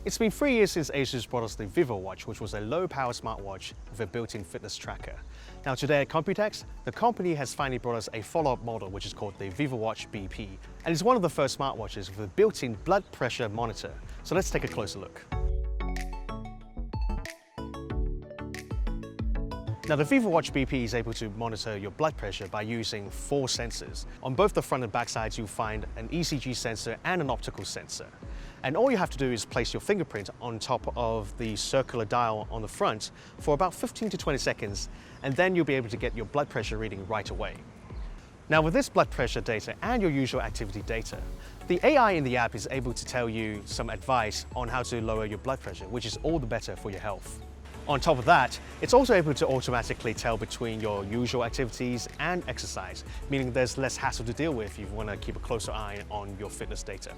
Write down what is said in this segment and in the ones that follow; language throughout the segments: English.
It's been 3 years since ASUS brought us the VivoWatch, which was a low-power smartwatch with a built-in fitness tracker. Now today at Computex, the company has finally brought us a follow-up model which is called the VivoWatch BP. And it's one of the first smartwatches with a built-in blood pressure monitor. So let's take a closer look. Now the VivoWatch BP is able to monitor your blood pressure by using 4 sensors. On both the front and back sides you'll find an ECG sensor and an optical sensor. And all you have to do is place your fingerprint on top of the circular dial on the front for about 15 to 20 seconds, and then you'll be able to get your blood pressure reading right away. Now with this blood pressure data and your usual activity data, the AI in the app is able to tell you some advice on how to lower your blood pressure, which is all the better for your health. On top of that, it's also able to automatically tell between your usual activities and exercise, meaning there's less hassle to deal with if you want to keep a closer eye on your fitness data.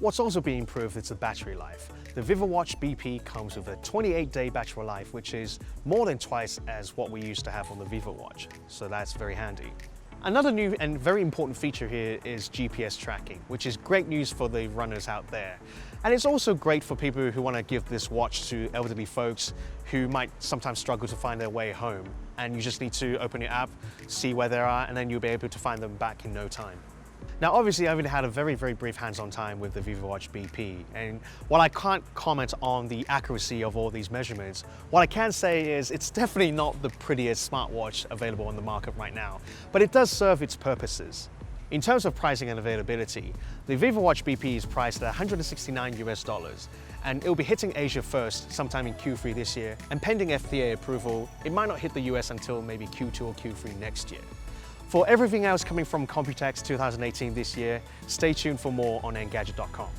What's also being improved is the battery life. The VivoWatch BP comes with a 28-day battery life, which is more than twice as what we used to have on the VivoWatch, so that's very handy. Another new and very important feature here is GPS tracking, which is great news for the runners out there. And it's also great for people who want to give this watch to elderly folks who might sometimes struggle to find their way home. And you just need to open your app, see where they are, and then you'll be able to find them back in no time. Now obviously I've only had a very brief hands-on time with the VivoWatch BP, and while I can't comment on the accuracy of all these measurements, what I can say is it's definitely not the prettiest smartwatch available on the market right now, but it does serve its purposes. In terms of pricing and availability, the VivoWatch BP is priced at $169 and it will be hitting Asia first sometime in Q3 this year, and pending FDA approval, it might not hit the US until maybe Q2 or Q3 next year. For everything else coming from Computex 2018 this year, stay tuned for more on Engadget.com.